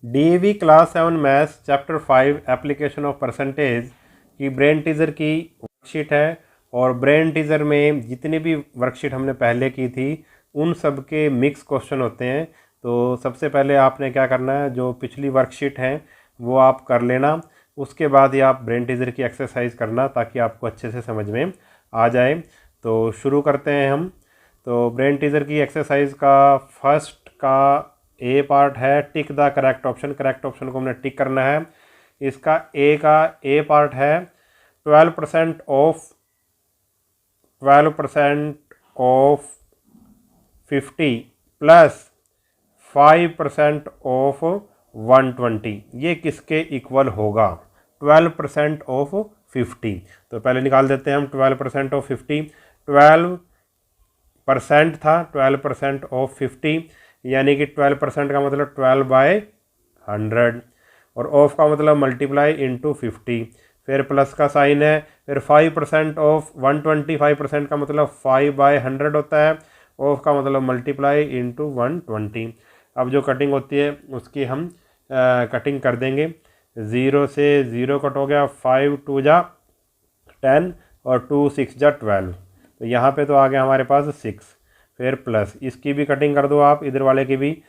DAV class 7 maths chapter 5 application of percentage की brain teaser की worksheet है। और ब्रेन टीजर में जितनी भी वर्कशीट हमने पहले की थी उन सब के मिक्स क्वेश्चन होते हैं। तो सबसे पहले आपने क्या करना है, जो पिछली वर्कशीट है वो आप कर लेना, उसके बाद ही आप ब्रेन टीजर की एक्सरसाइज करना ताकि आपको अच्छे से समझ में आ जाए। तो शुरू करते हैं हम। तो ब्रेन टीजर की एक्सरसाइज का फर्स्ट का ए पार्ट है tick the correct option. Correct option को हमने टिक करना है। इसका ए पार्ट है 12% ऑफ 50 प्लस 5% ऑफ 120, ये किसके इक्वल होगा? 12% ऑफ 50। तो पहले निकाल देते हैं हम 12% ऑफ 50। 12% था, 12% ऑफ 50 यानी कि 12% का मतलब 12/100 और ऑफ का मतलब मल्टीप्लाई इंटू 50, फिर प्लस का साइन है, फिर 5% ऑफ 120, 5% का मतलब 5/100 होता है, ऑफ का मतलब मल्टीप्लाई इंटू 120। अब जो कटिंग होती है उसकी हम कटिंग कर देंगे। 0 से 0 कट हो गया, 5 2 जा 10 और 2 6 जा 12। तो यहाँ पे तो आ गया हमारे पास 6, फिर प्लस इसकी भी कटिंग कर दो आप, इधर वाले की भी।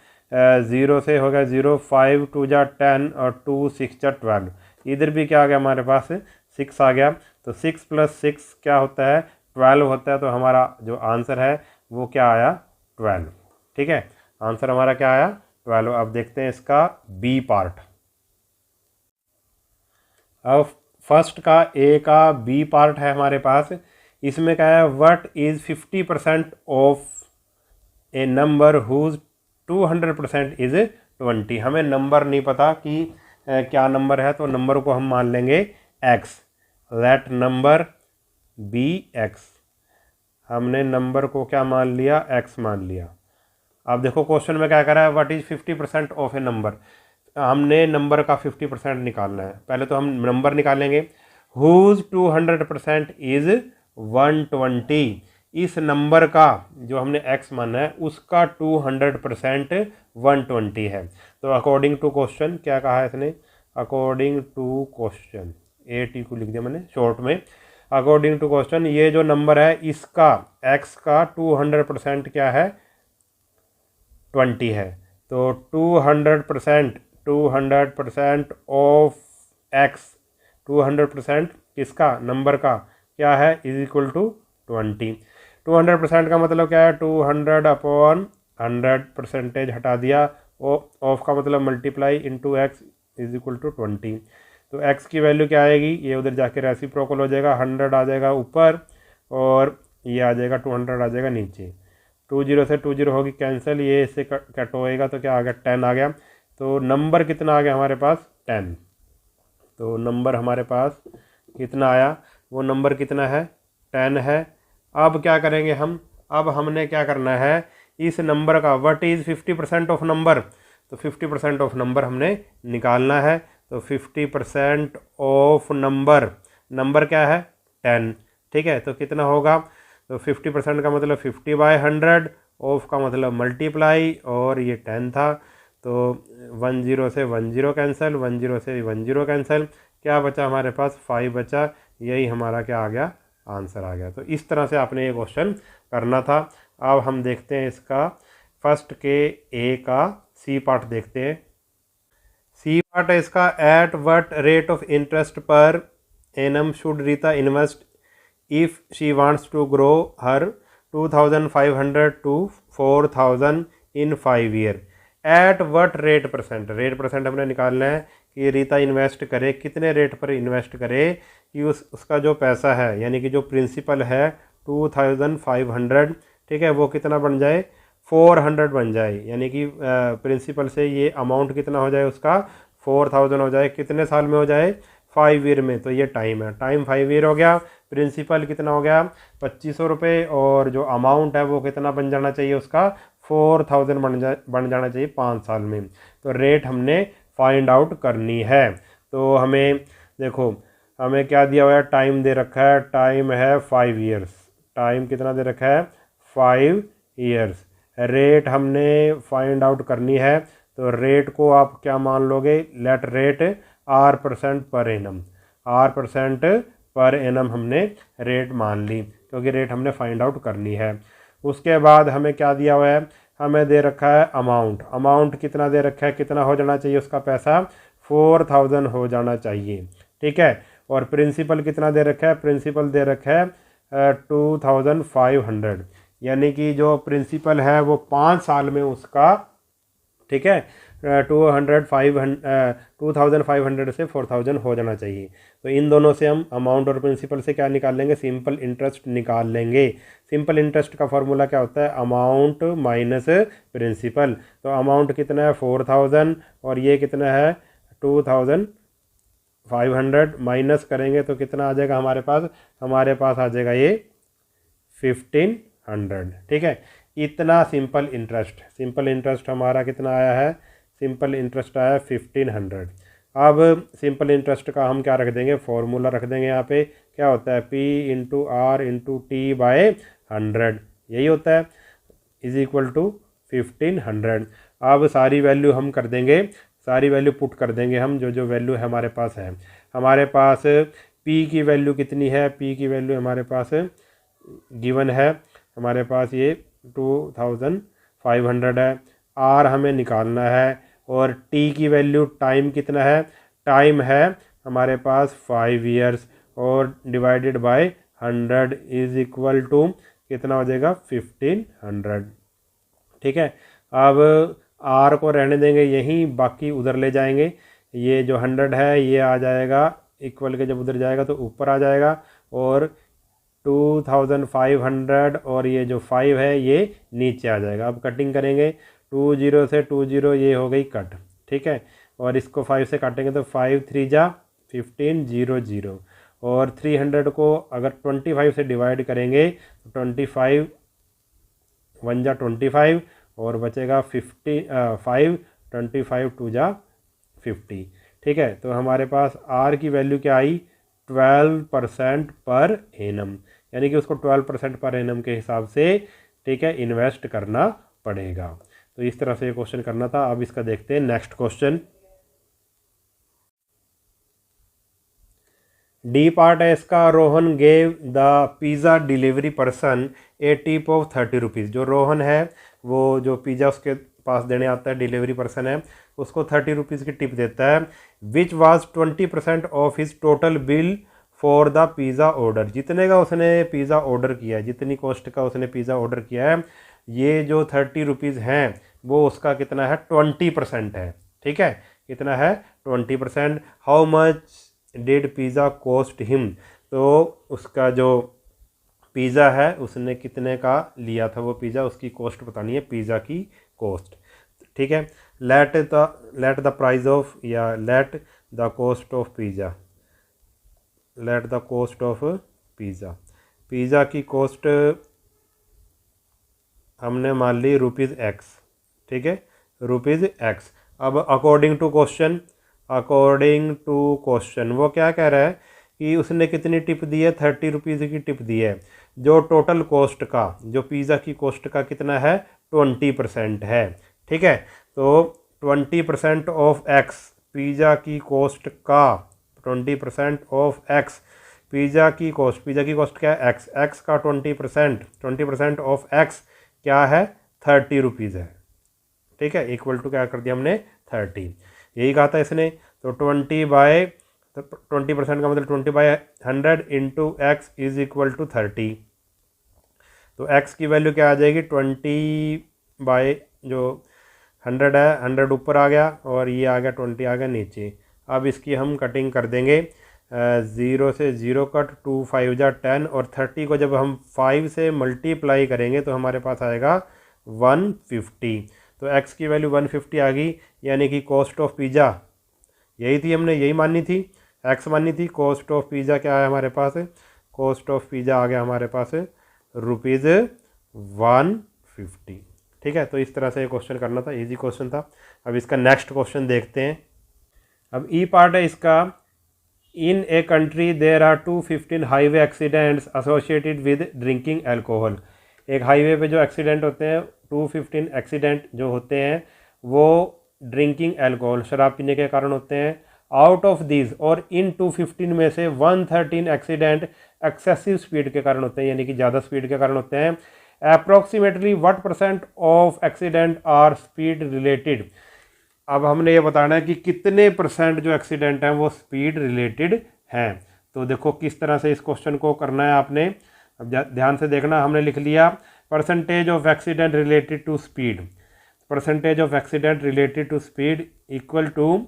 0 से हो गया 0, 5 2 जा 10 और 2 6 जा 12। इधर भी क्या आ गया हमारे पास 6 आ गया। तो 6 + 6 क्या होता है? 12 होता है। तो हमारा जो आंसर है वो क्या आया? 12। ठीक है, आंसर हमारा क्या आया? 12। अब देखते हैं इसका बी पार्ट। अब फर्स्ट का ए का बी पार्ट है हमारे पास। इसमें क्या है? What is 50% of a number whose 200% is 20। हमें नंबर नहीं पता कि क्या नंबर है, तो नंबर को हम मान लेंगे x। Let number be x। हमने नंबर को क्या मान लिया? x मान लिया। अब देखो क्वेश्चन में क्या करा है, what is 50% of a number. हमने नंबर का 50% निकालना है। पहले तो हम नंबर निकालेंगे। Whose 200% is 120। इस नंबर का जो हमने x माना है उसका 200% 120 है। तो अकॉर्डिंग टू क्वेश्चन क्या कहा है इसने? अकॉर्डिंग टू क्वेश्चन, AT को लिख दिया मैंने शॉर्ट में। अकॉर्डिंग टू क्वेश्चन ये जो नंबर है इसका x का 200% क्या है? 20 है। तो 200% ऑफ x, 200% किसका? नंबर का क्या है? Is equal to 20। 200% का मतलब क्या है? 200/100, परसेंटेज हटा दिया, ऑफ का मतलब multiply into x is equal to 20। तो x की वैल्यू क्या आएगी? ये उधर जाके रेसिप्रोकल हो जाएगा, 100 आ जाएगा ऊपर और ये आ जाएगा 200 आ जाएगा नीचे। 20 से 20 होगी कैंसिल, ये इससे कट होएगा तो क्या आ गया? 10 आ गया। तो नंबर कितना आ गया हमारे पास? 10। तो नंबर हमारे पास कितना आया? वो नंबर कितना है? 10 है। अब क्या करेंगे हम? अब हमने क्या करना है? इस नंबर का व्हाट इज़ 50% ऑफ नंबर। तो 50% ऑफ नंबर हमने निकालना है। तो 50% ऑफ नंबर, नंबर क्या है? 10। ठीक है, तो कितना होगा? तो 50% का मतलब 50/100, ऑफ का मतलब मल्टीप्लाई और ये 10 था। तो 10 से 10 कैंसिल, 10 से 10 कैंसिल, क्या बचा हमारे पास? 5 बचा। यही हमारा क्या आ गया? आंसर आ गया। तो इस तरह से आपने ये क्वेश्चन करना था। अब हम देखते हैं इसका फर्स्ट के ए का सी पार्ट देखते हैं। सी पार्ट है इसका, at what rate of interest per annum should Rita invest if she wants to grow her 2500 to 4000 in 5 year. At what rate percent, rate percent हमने निकालना है कि रीता इन्वेस्ट करे, कितने रेट पर इन्वेस्ट करे कि उसका जो पैसा है यानी कि जो प्रिंसिपल है 2500, ठीक है, वो कितना बन जाए? 400 बन जाए। यानी कि प्रिंसिपल से ये अमाउंट कितना हो जाए? उसका 4000 हो जाए। कितने साल में हो जाए? 5 ईयर में। तो ये टाइम है, टाइम 5 ईयर हो गया। प्रिंसिपल कितना हो गया? 2500 रुपये। और जो अमाउंट है वो कितना बन जाना चाहिए? उसका 4000 बन जाना चाहिए 5 साल में। तो रेट हमने फाइंड आउट करनी है। तो हमें देखो, हमें क्या दिया हुआ है? टाइम दे रखा है, टाइम है 5 ईयर्स। टाइम कितना दे रखा है? 5 ईयर्स। रेट हमने फाइंड आउट करनी है। तो रेट को आप क्या मान लोगे, let rate R% per annum, R% per annum हमने रेट मान ली, क्योंकि रेट हमने फाइंड आउट करनी है। उसके बाद हमें क्या दिया हुआ है, हमें दे रखा है अमाउंट, अमाउंट कितना दे रखा है, कितना हो जाना चाहिए उसका पैसा, 4000 हो जाना चाहिए, ठीक है। और प्रिंसिपल कितना दे रखा है, प्रिंसिपल दे रखा है 2500, यानी कि जो प्रिंसिपल है वो 5 साल में उसका, ठीक है, 2500 से 4000 हो जाना चाहिए। तो इन दोनों से हम अमाउंट और प्रिंसिपल से क्या निकाल लेंगे, सिंपल इंटरेस्ट निकाल लेंगे। सिंपल इंटरेस्ट का फॉर्मूला क्या होता है, अमाउंट माइनस प्रिंसिपल। तो अमाउंट कितना है 4000 और ये कितना है 2500, माइनस करेंगे तो कितना आ जाएगा हमारे पास, हमारे पास आ जाएगा ये 1500, ठीक है। इतना सिंपल इंटरेस्ट हमारा कितना आया है, सिंपल इंटरेस्ट आया 1500। अब सिंपल इंटरेस्ट का हम क्या रख देंगे, फॉर्मूला रख देंगे यहाँ पे, क्या होता है P/R/T/100, यही होता है, इज इक्वल टू 1500। अब सारी वैल्यू हम कर देंगे, सारी वैल्यू पुट कर देंगे हम, जो जो वैल्यू है हमारे पास है। हमारे पास P की वैल्यू कितनी है, P की वैल्यू हमारे पास गिवन है, हमारे पास ये 2500 है। R हमें निकालना है, और T की वैल्यू, टाइम कितना है, टाइम है हमारे पास 5 ईयर्स, और divided by 100 is equal to कितना हो जाएगा 1500, ठीक है। अब R को रहने देंगे यहीं, बाकी उधर ले जाएंगे। ये जो 100 है ये आ जाएगा इक्वल के, जब उधर जाएगा तो ऊपर आ जाएगा, और 2500 और ये जो 5 है ये नीचे आ जाएगा। अब कटिंग करेंगे, 20 से 20 ये हो गई कट, ठीक है। और इसको 5 से काटेंगे तो 5 3 जा 1500, और 300 को अगर 25 से डिवाइड करेंगे तो 25 1 जा 25, और बचेगा 5 25 2 जा 50, ठीक है। तो हमारे पास R की वैल्यू क्या आई, 12% पर एनम, यानी कि उसको 12% पर एनम के हिसाब से, ठीक है, इन्वेस्ट करना पड़ेगा। तो इस तरह से ये क्वेश्चन करना था। अब इसका देखते हैं नेक्स्ट क्वेश्चन। डी पार्ट है इसका, Rohan gave the pizza delivery person A tip of 30 rupees. जो रोहन है वो जो पिज़्ज़ा उसके पास देने आता है, डिलीवरी पर्सन है, उसको 30 रुपीज़ की टिप देता है। Which was 20% of his total bill for the pizza order. जितने का उसने पिज़्ज़ा ऑर्डर किया है, जितनी कॉस्ट का उसने पिज़्ज़ा ऑर्डर किया है, ये जो 30 रुपीज़ हैं वो उसका कितना है 20% है, ठीक है। कितना है 20%। How much did pizza cost him. तो उसका जो पिज़्ज़ा है उसने कितने का लिया था वो पिज़्ज़ा, उसकी कॉस्ट बतानी है, पिज़्ज़ा की कॉस्ट, ठीक है। लेट द प्राइस ऑफ, या let the cost of pizza, let the cost of pizza. Pizza की कॉस्ट हमने मान ली ₹X, ठीक है, ₹X। अब अकॉर्डिंग टू क्वेश्चन, वो क्या कह रहा है कि उसने कितनी टिप दी है, 30 रुपीज़ की टिप दी है। जो टोटल कॉस्ट का, जो पिज़्ज़ा की कॉस्ट का कितना है 20% है, ठीक है। तो 20% ऑफ X, पिज़्ज़ा की कॉस्ट का 20% ऑफ X, पिज़्ज़ा की कॉस्ट क्या है X का 20% ऑफ X क्या है 30 रुपीज़ है, ठीक है। इक्वल टू क्या कर दिया हमने 30, यही कहा था इसने। तो 20% का मतलब 20/100 into X is equal to 30। तो X की वैल्यू क्या आ जाएगी 20 जो 100 है, 100 ऊपर आ गया और ये आ गया 20 आ गया नीचे। अब इसकी हम कटिंग कर देंगे, 0 से 0 कट, 2 5 जा 10, और 30 को जब हम 5 से मल्टीप्लाई करेंगे तो हमारे पास आएगा 150। तो X की वैल्यू 150 आ गई, यानी कि कॉस्ट ऑफ पिज़्ज़ा यही थी, हमने यही माननी थी, X माननी थी। कॉस्ट ऑफ पिज़्ज़ा क्या है हमारे पास, कॉस्ट ऑफ पिज़्ज़ा आ गया हमारे पास ₹150, ठीक है। तो इस तरह से ये क्वेश्चन करना था, इजी क्वेश्चन था। अब इसका नेक्स्ट क्वेश्चन देखते हैं। अब ई पार्ट है इसका, in a country there are 215 highway accidents associated with drinking alcohol. एक हाईवे पे जो एक्सीडेंट होते हैं 215 एक्सीडेंट जो होते हैं वो ड्रिंकिंग एल्कोहल, शराब पीने के कारण होते हैं। आउट ऑफ दीज, और इन 215 में से 113 एक्सीडेंट एक्सेसिव स्पीड के कारण होते हैं, यानी कि ज़्यादा स्पीड के कारण होते हैं। Approximately what percent of accident are speed related. अब हमने ये बताना है कि कितने परसेंट जो एक्सीडेंट हैं वो स्पीड रिलेटेड हैं। तो देखो किस तरह से इस क्वेश्चन को करना है आपने। अब ध्यान से देखना, हमने लिख लिया percentage of accident related to speed, percentage of accident related to speed equal to,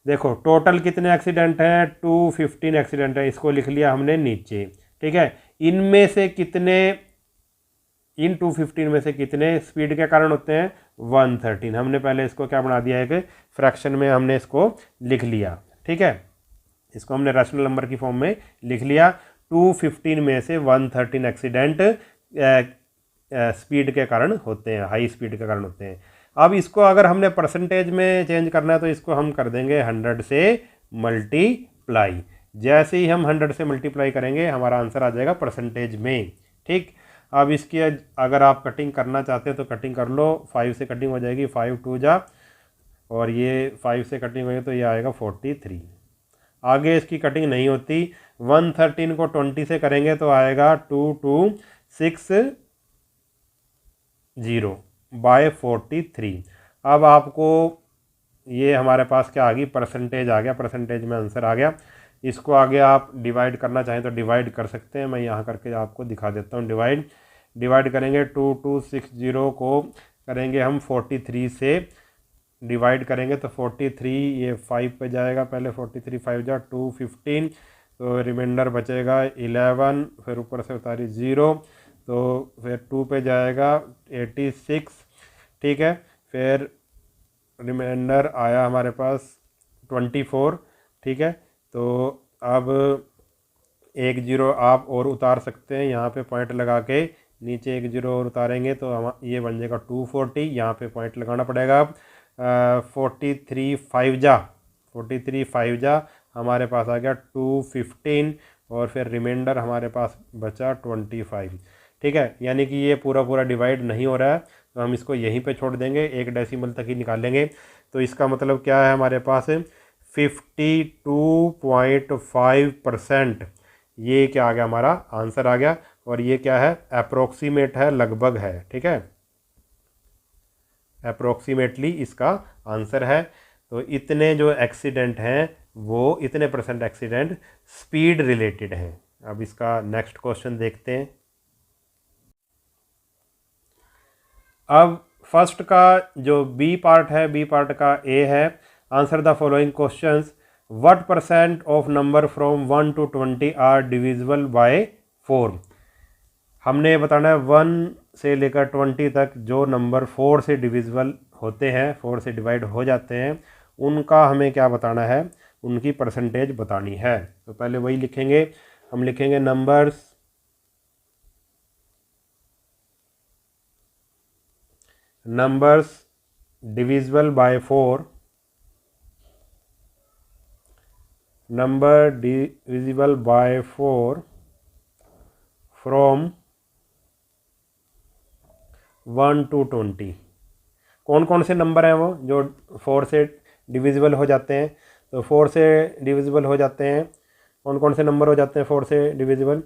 देखो टोटल कितने एक्सीडेंट हैं, 215 एक्सीडेंट है, इसको लिख लिया हमने नीचे। ठीक है, इनमें से कितने, इन 215 में से कितने स्पीड के कारण होते हैं, 113। हमने पहले इसको क्या बना दिया है कि फ्रैक्शन में हमने इसको लिख लिया। ठीक है, इसको हमने रैशनल नंबर की फॉर्म में लिख लिया। 215 में से 113 एक्सीडेंट स्पीड के कारण होते हैं, हाई स्पीड के कारण होते हैं। अब इसको अगर हमने परसेंटेज में चेंज करना है तो इसको हम कर देंगे 100 से मल्टीप्लाई। जैसे ही हम 100 से मल्टीप्लाई करेंगे हमारा आंसर आ जाएगा परसेंटेज में। ठीक, अब इसकी अगर आप कटिंग करना चाहते हैं तो कटिंग कर लो, 5 से कटिंग हो जाएगी, 5 2 जा, और ये 5 से कटिंग होगी तो ये आएगा 43। आगे इसकी कटिंग नहीं होती। 113 को 20 से करेंगे तो आएगा 2260 बाय 43। अब आपको ये हमारे पास क्या आ गई, परसेंटेज आ गया, परसेंटेज में आंसर आ गया। इसको आगे आप डिवाइड करना चाहें तो डिवाइड कर सकते हैं, मैं यहाँ करके आपको दिखा देता हूँ। डिवाइड करेंगे, 2260 को करेंगे हम 43 से डिवाइड करेंगे तो 43 ये 5 पे जाएगा, पहले 43 5 जा 215, तो रिमाइंडर बचेगा 11, फिर ऊपर से उतारी 0, तो फिर 2 पे जाएगा 86। ठीक है, फिर रिमाइंडर आया हमारे पास 24। ठीक है, तो अब 1 0 आप और उतार सकते हैं, यहाँ पे पॉइंट लगा के नीचे 1 0 और उतारेंगे तो हम ये बन जाएगा 240, यहाँ पे पॉइंट लगाना पड़ेगा। 43 5 जा हमारे पास आ गया 215, और फिर रिमाइंडर हमारे पास बचा 25। ठीक है, यानी कि ये पूरा डिवाइड नहीं हो रहा है तो हम इसको यहीं पे छोड़ देंगे, एक डेसिमल तक ही निकालेंगे। तो इसका मतलब क्या है, हमारे पास 52.5%, ये क्या आ गया, हमारा आंसर आ गया। और ये क्या है, अप्रोक्सीमेट है, लगभग है। ठीक है, अप्रोक्सीमेटली इसका आंसर है। तो इतने जो एक्सीडेंट हैं वो इतने परसेंट एक्सीडेंट स्पीड रिलेटेड हैं। अब इसका नेक्स्ट क्वेश्चन देखते हैं। अब फर्स्ट का जो बी पार्ट है, बी पार्ट का ए है, answer the following questions. What percent of number from 1 to 20 are divisible by 4। हमने बताना है 1 से लेकर 20 तक जो नंबर 4 से डिविजिबल होते हैं, 4 से डिवाइड हो जाते हैं, उनका हमें क्या बताना है, उनकी परसेंटेज बतानी है। तो पहले वही लिखेंगे, हम लिखेंगे numbers divisible by 4, number divisible by 4 from 1 to 20। कौन कौन से नंबर हैं वो जो 4 से डिविजिबल हो जाते हैं। तो 4 से डिविजिबल हो जाते हैं, कौन कौन से नंबर हो जाते हैं 4 से डिविजिबल।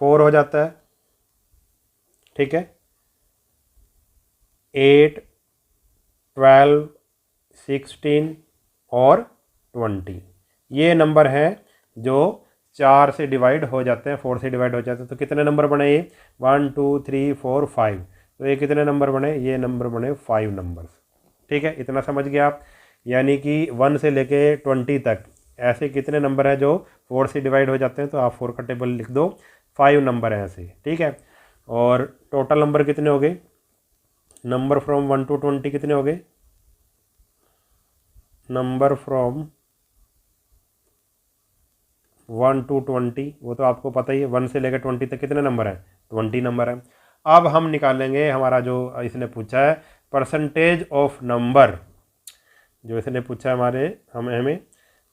4 हो जाता है, ठीक है, 8, 12, 16 और 20, ये नंबर हैं जो 4 से डिवाइड हो जाते हैं, 4 से डिवाइड हो जाते हैं। तो कितने नंबर बने ये, 1 2 3 4 5, तो ये कितने नंबर बने, ये नंबर बने 5 नंबर्स। ठीक है, इतना समझ गया आप। यानी कि 1 से लेके 20 तक ऐसे कितने नंबर हैं जो 4 से डिवाइड हो जाते हैं, तो आप 4 का टेबल लिख दो, 5 नंबर हैं ऐसे। ठीक है, और टोटल नंबर कितने हो गए, नंबर फ्रॉम 1 to 20 कितने हो गए, नंबर फ्रॉम 1 to 20 वो तो आपको पता ही है, 1 से लेकर 20 तक कितने नंबर हैं, 20 नंबर हैं। अब हम निकालेंगे हमारा जो इसने पूछा है परसेंटेज ऑफ नंबर, जो इसने पूछा है हमें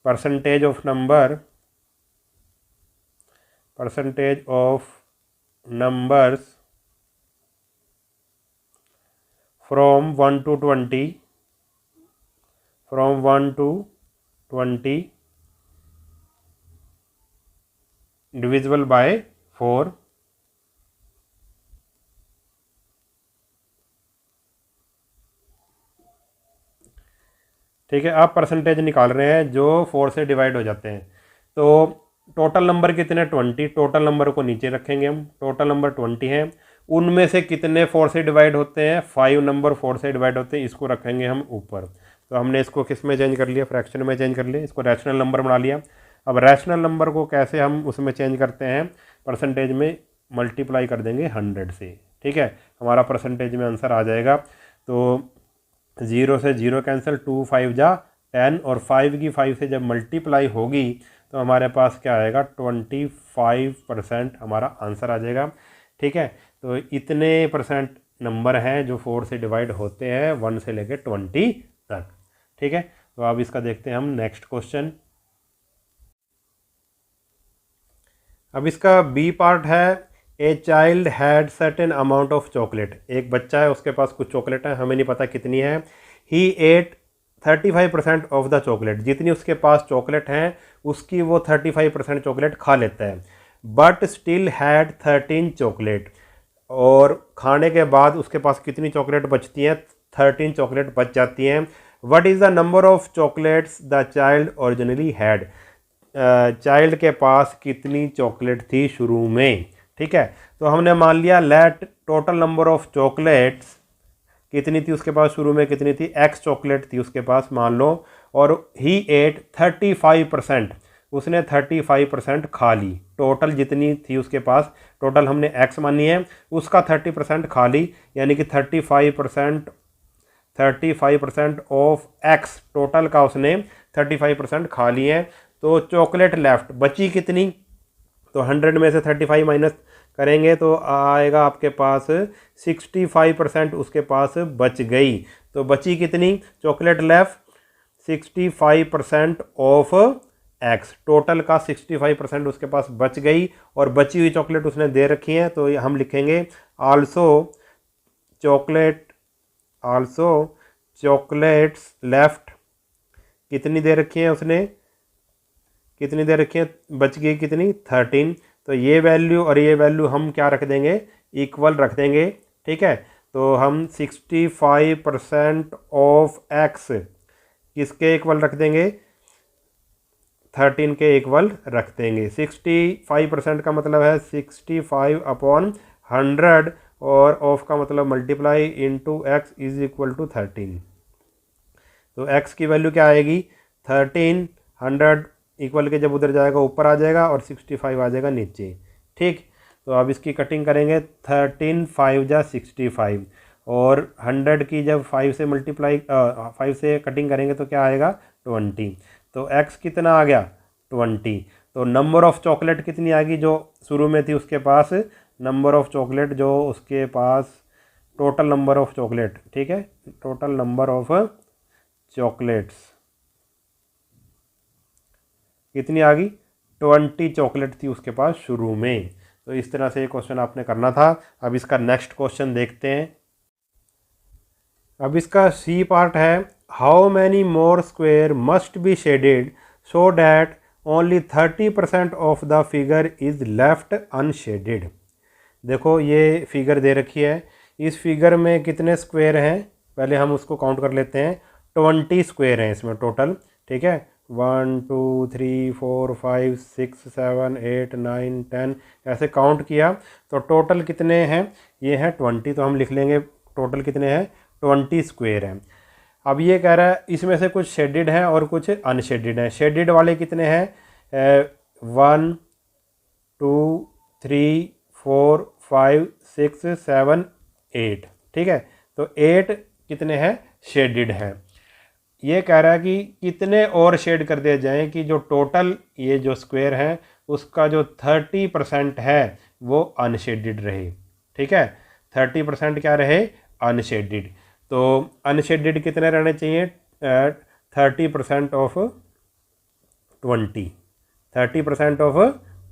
percentage of numbers from 1 to 20 from 1 to 20 divisible by 4। ठीक है, आप परसेंटेज निकाल रहे हैं जो 4 से डिवाइड हो जाते हैं। तो टोटल नंबर कितने 20, टोटल नंबर को नीचे रखेंगे हम, टोटल नंबर 20 हैं, उनमें से कितने 4 से डिवाइड होते हैं, 5 नंबर 4 से डिवाइड होते हैं, इसको रखेंगे हम ऊपर। तो हमने इसको किस में चेंज कर लिया, फ्रैक्शन में चेंज कर लिया, इसको रैशनल नंबर बना लिया। अब रैशनल नंबर को कैसे हम उसमें चेंज करते हैं, परसेंटेज में मल्टीप्लाई कर देंगे 100 से। ठीक है, हमारा परसेंटेज में आंसर आ जाएगा। तो 0 से 0 कैंसिल, 2 5 जा 10 और 5 की 5 से जब मल्टीप्लाई होगी तो हमारे पास क्या आएगा, 25% हमारा आंसर आ जाएगा। ठीक है, तो इतने परसेंट नंबर हैं जो 4 से डिवाइड होते हैं 1 से लेकर 20 तक। ठीक है, तो अब इसका देखते हैं हम नेक्स्ट क्वेश्चन। अब इसका बी पार्ट है, a child had certain amount of chocolate. एक बच्चा है, उसके पास कुछ चॉकलेट है, हमें नहीं पता कितनी है। ही एट 35% ऑफ द चॉकलेट, जितनी उसके पास चॉकलेट हैं उसकी वो 35% चॉकलेट खा लेता है। बट स्टिल हैड 13 चॉकलेट, और खाने के बाद उसके पास कितनी चॉकलेट बचती हैं, 13 चॉकलेट बच जाती हैं। What is the number of chocolates the child originally had, child के पास कितनी चॉकलेट थी शुरू में। ठीक है, तो हमने मान लिया let total number of chocolates कितनी थी उसके पास शुरू में, कितनी थी, एक्स चॉकलेट थी उसके पास मान लो, और ही एट 35%, उसने 35% खा ली। टोटल जितनी थी उसके पास, टोटल हमने एक्स मानी है, उसका 30% खा ली, यानी कि 35% ऑफ एक्स टोटल का उसने 35% खा लिए हैं। तो चॉकलेट लेफ्ट बची कितनी, तो 100 में से 35 माइनस करेंगे तो आएगा आपके पास 65% उसके पास बच गई। तो बची कितनी chocolate left, 65% of x, total का 65% उसके पास बच गई, और बची हुई चॉकलेट उसने दे रखी है। तो हम लिखेंगे आल्सो चॉकलेट्स लेफ्ट, कितनी दे रखी है उसने, कितनी दे रखी है, बच गई कितनी, 13। तो ये वैल्यू और ये वैल्यू हम क्या रख देंगे, इक्वल रख देंगे। ठीक है, तो हम 65% ऑफ एक्स किसके इक्वल रख देंगे, 13 के इक्वल रख देंगे। 65% का मतलब है 65/100, और ऑफ का मतलब multiply into x is equal to 13। तो एक्स की वैल्यू क्या आएगी, 13, 100 इक्वल के जब उधर जाएगा ऊपर आ जाएगा, और 65 आ जाएगा नीचे। ठीक, तो अब इसकी कटिंग करेंगे, 13 5 जा 65, और 100 की जब 5 से मल्टीप्लाई 5 से कटिंग करेंगे तो क्या आएगा, 20। तो x कितना आ गया, 20। तो नंबर ऑफ चॉकलेट कितनी आ गई जो शुरू में थी उसके पास, नंबर ऑफ चॉकलेट जो उसके पास, टोटल नंबर ऑफ चॉकलेट, ठीक है, टोटल नंबर ऑफ चॉकलेट्स कितनी आ गई, 20 चॉकलेट थी उसके पास शुरू में। तो इस तरह से ये क्वेश्चन आपने करना था। अब इसका नेक्स्ट क्वेश्चन देखते हैं। अब इसका सी पार्ट है, how many more square must be shaded so that only 30% of the figure is left unshielded. देखो ये फिगर दे रखी है, इस फिगर में कितने स्क्वेयर हैं, पहले हम उसको काउंट कर लेते हैं। 20 स्क्वेयर हैं इसमें टोटल। ठीक है, 1 2 3 4 5 6 7 8 9 10 ऐसे काउंट किया, तो टोटल कितने हैं, ये हैं 20। तो हम लिख लेंगे टोटल कितने हैं, 20 स्क्वेयर हैं। अब ये कह रहा है इसमें से कुछ शेडेड हैं और कुछ अनशेडेड हैं। शेडेड वाले कितने हैं, 1 2 3 4 5 6 7 8। ठीक है, तो 8 कितने हैं, शेडेड हैं। ये कह रहा है कि कितने और शेड कर दिए जाएं कि जो टोटल ये जो स्क्वायर है उसका जो 30% है वो अनशेडेड रहे। ठीक है, 30% क्या रहे, अनशेडेड। तो अनशेडेड कितने रहने चाहिए, 30% ऑफ 20, 30% ऑफ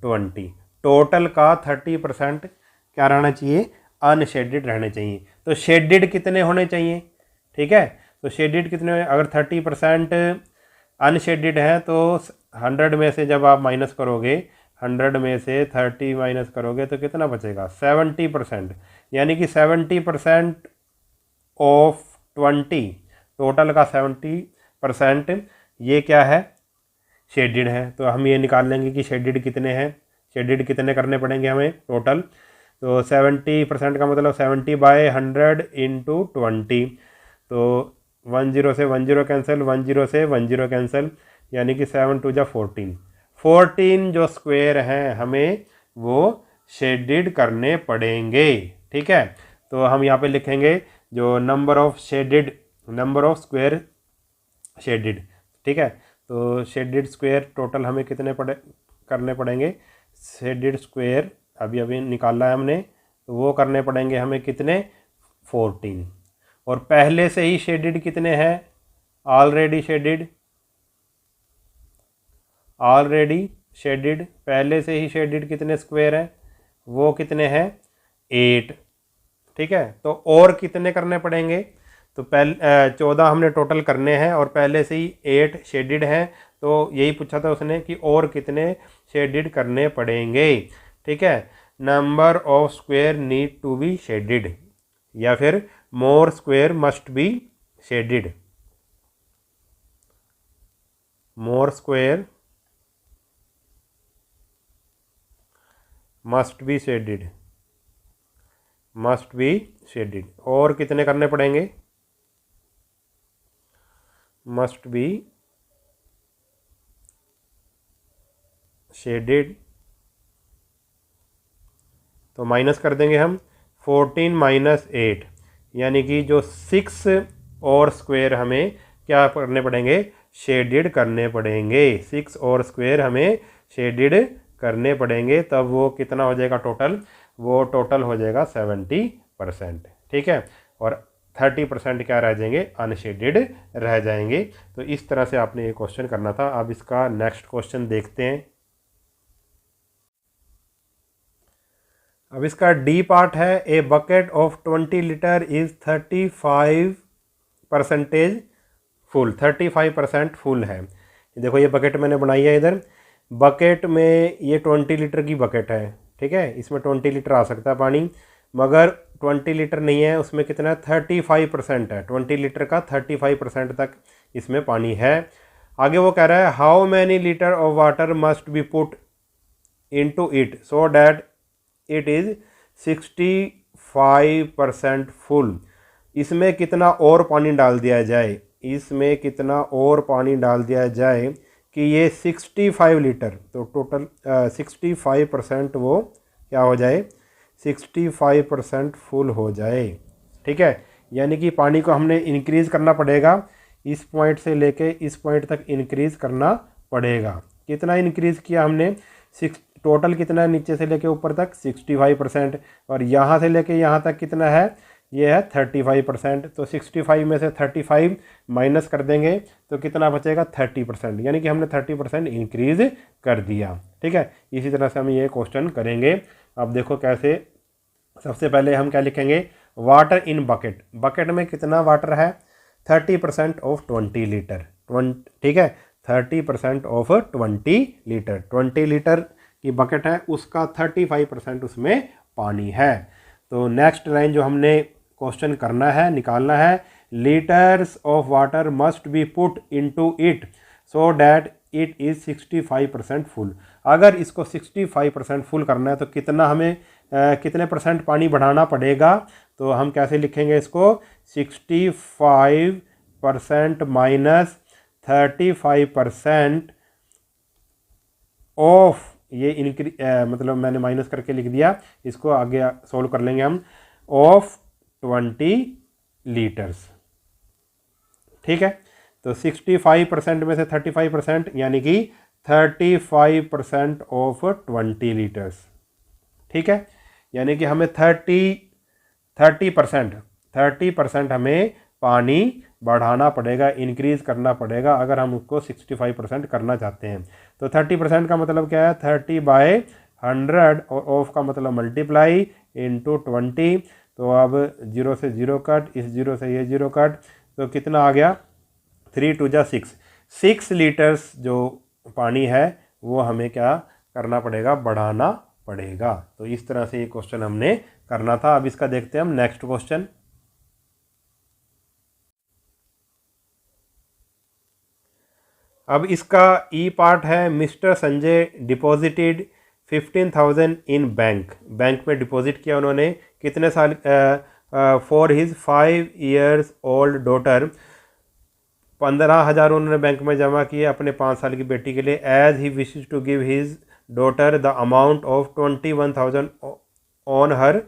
20, टोटल का 30% क्या रहना चाहिए, अनशेडेड रहने चाहिए। तो शेडेड कितने होने चाहिए, ठीक है, तो शेडिड कितने, अगर 30% अनशेडिड है तो 100 में से जब आप माइनस करोगे, 100 में से 30 माइनस करोगे तो कितना बचेगा, 70%। यानी कि 70% ऑफ 20, टोटल का 70% ये क्या है, शेडिड है। तो हम ये निकाल लेंगे कि शेडिड कितने हैं, शेडिड कितने करने पड़ेंगे हमें टोटल। तो 70% का मतलब 70/100 इंटू 20। तो 10 से 10 कैंसिल, 10 से 10 कैंसिल, यानी कि 7 2 जा 14 जो स्क्वायर हैं हमें वो शेडिड करने पड़ेंगे। ठीक है, तो हम यहाँ पे लिखेंगे जो number of shaded, number of square shaded. ठीक है, तो शेडिड स्क्वायर टोटल हमें कितने करने पड़ेंगे, शेडिड स्क्वायर अभी अभी निकाला है हमने, तो वो करने पड़ेंगे हमें कितने, 14। और पहले से ही शेडिड कितने हैं, ऑलरेडी शेडिड, ऑलरेडी शेडिड, पहले से ही शेडिड कितने स्क्वायर हैं, वो कितने हैं, 8। ठीक है, तो और कितने करने पड़ेंगे, तो पहले 14 हमने टोटल करने हैं और पहले से ही 8 शेडिड हैं। तो यही पूछा था उसने कि और कितने शेडिड करने पड़ेंगे। ठीक है, number of square need to be shaded, या फिर more square must be shaded, more square must be shaded, must be shaded. और कितने करने पड़ेंगे, मस्ट बी शेडिड। तो माइनस कर देंगे हम, 14 माइनस 8, यानी कि जो 6 और स्क्वायर हमें क्या करने पड़ेंगे, शेडिड करने पड़ेंगे। 6 और स्क्वायर हमें शेडिड करने पड़ेंगे, तब वो कितना हो जाएगा टोटल, वो टोटल हो जाएगा 70%। ठीक है, और 30% क्या रह जाएंगे, अनशेडिड रह जाएंगे। तो इस तरह से आपने ये क्वेश्चन करना था। अब इसका नेक्स्ट क्वेश्चन देखते हैं। अब इसका डी पार्ट है, a bucket of 20 litre is 35% full, 35% full है। देखो ये बकेट मैंने बनाई है, इधर बकेट में ये 20 लीटर की बकेट है। ठीक है, इसमें 20 लीटर आ सकता है पानी, मगर 20 लीटर नहीं है, उसमें कितना है, 35% है। 20 लीटर का 35% तक इसमें पानी है। आगे वो कह रहा है how many litre of water must be put into it so that it is 65% full. इसमें कितना और पानी डाल दिया जाए, इसमें कितना और पानी डाल दिया जाए कि ये 65 लीटर, तो टोटल 65% वो क्या हो जाए, 65% फुल हो जाए। ठीक है, यानी कि पानी को हमने इंक्रीज़ करना पड़ेगा, इस पॉइंट से लेके इस पॉइंट तक इंक्रीज़ करना पड़ेगा। कितना इंक्रीज़ किया हमने, टोटल कितना है नीचे से लेके ऊपर तक, 65%, और यहाँ से लेके यहाँ तक कितना है, ये है 35%। तो 65 में से 35 माइनस कर देंगे तो कितना बचेगा, 30%, यानी कि हमने 30% इंक्रीज़ कर दिया। ठीक है, इसी तरह से हम ये क्वेश्चन करेंगे। अब देखो कैसे, सबसे पहले हम क्या लिखेंगे, वाटर इन बकेट, बकेट में कितना वाटर है, 30% ऑफ 20 लीटर। ठीक है, 30% ऑफ 20 लीटर, 20 लीटर की बकेट है, उसका 35% उसमें पानी है। तो नेक्स्ट लाइन जो हमने क्वेश्चन करना है, निकालना है, litres of water must be put into it so that it is 65% full. अगर इसको 65% फुल करना है तो कितना हमें कितने परसेंट पानी बढ़ाना पड़ेगा, तो हम कैसे लिखेंगे इसको, 65% माइनस 35% ऑफ, ये मतलब मैंने माइनस करके लिख दिया, इसको आगे सोल्व कर लेंगे हम, ऑफ 20 लीटर्स। ठीक है, तो 65% में से 35%, यानी कि 35% ऑफ 20 लीटर्स। ठीक है, यानी कि हमें 30% हमें पानी बढ़ाना पड़ेगा, इंक्रीज़ करना पड़ेगा, अगर हम उसको 65% करना चाहते हैं। तो 30% का मतलब क्या है, 30/100, और ऑफ का मतलब मल्टीप्लाई इनटू 20। तो अब 0 से 0 कट, इस 0 से ये 0 कट, तो कितना आ गया 3 2 जा 6 लीटर्स जो पानी है वो हमें क्या करना पड़ेगा, बढ़ाना पड़ेगा। तो इस तरह से ये क्वेश्चन हमने करना था। अब इसका देखते हैं हम नेक्स्ट क्वेश्चन। अब इसका ई पार्ट है, मिस्टर संजय डिपॉजिटेड 15,000 इन बैंक। बैंक में डिपॉजिट किया उन्होंने कितने साल, for his 5 years old daughter. 15,000 उन्होंने बैंक में जमा किए अपने 5 साल की बेटी के लिए। As he wishes to give his daughter the amount of 21,000 on her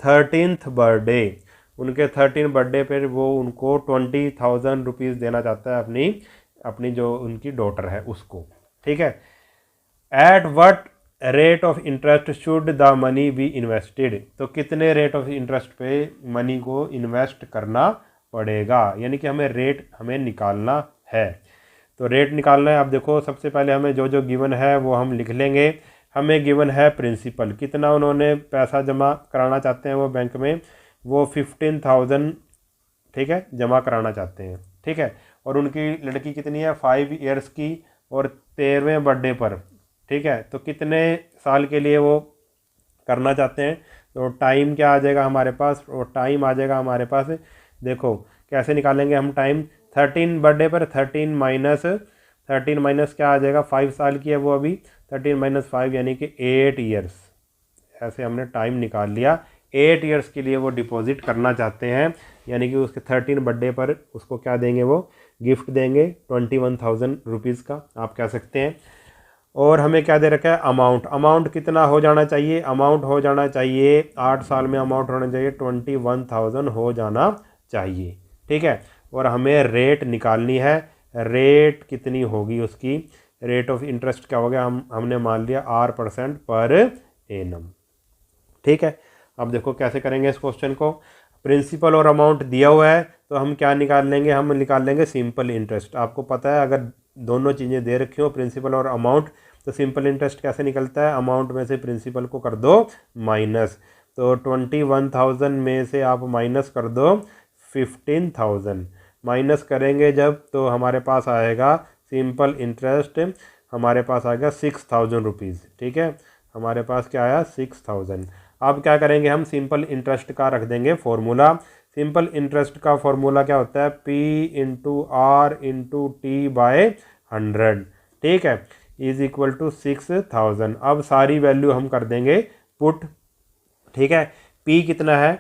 13th birthday. उनके 13 बर्थडे पर वो उनको 20,000 रुपीज़ देना चाहता है अपनी जो उनकी डॉटर है उसको। ठीक है। At what rate of interest should the money be invested. तो कितने रेट ऑफ इंटरेस्ट पे मनी को इन्वेस्ट करना पड़ेगा, यानी कि हमें निकालना है। तो रेट निकालना है। अब देखो सबसे पहले हमें जो जो गिवन है वो हम लिख लेंगे। हमें गिवन है प्रिंसिपल, कितना उन्होंने पैसा जमा कराना चाहते हैं वो बैंक में, वो 15,000 ठीक है जमा कराना चाहते हैं। ठीक है। और उनकी लड़की कितनी है 5 years की और 13वें बर्थडे पर। ठीक है। तो कितने साल के लिए वो करना चाहते हैं, तो टाइम क्या आ जाएगा हमारे पास, और टाइम आ जाएगा हमारे पास, देखो कैसे निकालेंगे हम टाइम। 13 बर्थडे पर 13 माइनस क्या आ जाएगा, 5 साल की है वो अभी, 13 - 5 यानी कि 8 years। ऐसे हमने टाइम निकाल लिया। 8 years के लिए वो डिपॉजिट करना चाहते हैं, यानी कि उसके 13 बर्थडे पर उसको क्या देंगे, वो गिफ्ट देंगे 21,000 रुपीज़ का आप कह सकते हैं। और हमें क्या दे रखा है, अमाउंट कितना हो जाना चाहिए, अमाउंट हो जाना चाहिए 8 साल में अमाउंट होना चाहिए 21,000 हो जाना चाहिए। ठीक है। और हमें रेट निकालनी है, रेट कितनी होगी उसकी, रेट ऑफ इंटरेस्ट क्या हो गया, हमने मान लिया R% पर एनम। ठीक है। अब देखो कैसे करेंगे इस क्वेश्चन को। प्रिंसिपल और अमाउंट दिया हुआ है तो हम क्या निकाल लेंगे, हम निकाल लेंगे सिंपल इंटरेस्ट। आपको पता है अगर दोनों चीज़ें दे रखी हो प्रिंसिपल और अमाउंट, तो सिंपल इंटरेस्ट कैसे निकलता है, अमाउंट में से प्रिंसिपल को कर दो माइनस। तो 21,000 में से आप माइनस कर दो 15,000। माइनस करेंगे जब तो हमारे पास आएगा सिंपल इंटरेस्ट, हमारे पास आएगा 6,000 रुपीज़। ठीक है। हमारे पास क्या आया 6,000। अब क्या करेंगे हम, सिंपल इंटरेस्ट का रख देंगे फॉर्मूला। सिंपल इंटरेस्ट का फॉर्मूला क्या होता है, P × R × T/100। ठीक है। Is equal to 6,000। अब सारी वैल्यू हम कर देंगे पुट। ठीक है। P कितना है,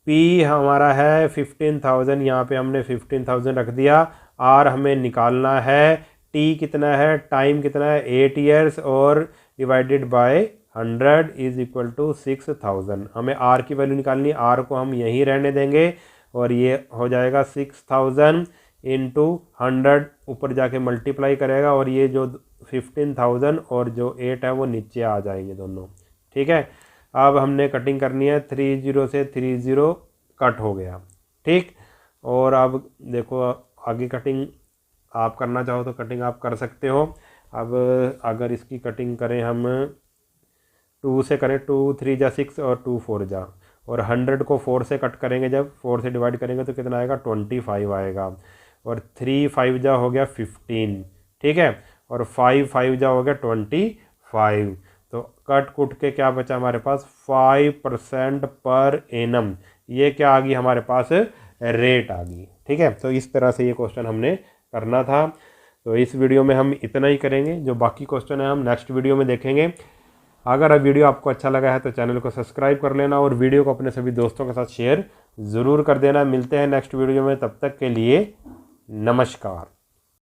P हमारा है 15,000, यहाँ पे हमने 15,000 रख दिया। R हमें निकालना है, T कितना है, टाइम कितना है 8 years और divided by 100 is equal to 6,000। हमें R की वैल्यू निकालनी है, R को हम यहीं रहने देंगे और ये हो जाएगा 6,000 × 100 ऊपर जाके मल्टीप्लाई करेगा, और ये जो 15,000 और जो 8 है वो नीचे आ जाएंगे दोनों। ठीक है। अब हमने कटिंग करनी है, 30 से 30 कट हो गया। ठीक। और अब देखो आगे कटिंग आप करना चाहो तो कटिंग आप कर सकते हो। अब अगर इसकी कटिंग करें हम 2 से करें, 2 3 जा 6 और 2 4 जा, और 100 को 4 से कट करेंगे, जब 4 से डिवाइड करेंगे तो कितना आएगा 25 आएगा, और 3 5 जा हो गया 15। ठीक है। और 5 5 जा हो गया 25। तो कट कुट के क्या बचा हमारे पास 5% पर एनम। ये क्या आ गई हमारे पास, रेट आ गई। ठीक है। तो इस तरह से ये क्वेश्चन हमने करना था। तो इस वीडियो में हम इतना ही करेंगे, जो बाकी क्वेश्चन है हम नेक्स्ट वीडियो में देखेंगे। अगर अब वीडियो आपको अच्छा लगा है तो चैनल को सब्सक्राइब कर लेना और वीडियो को अपने सभी दोस्तों के साथ शेयर ज़रूर कर देना। मिलते हैं नेक्स्ट वीडियो में, तब तक के लिए नमस्कार।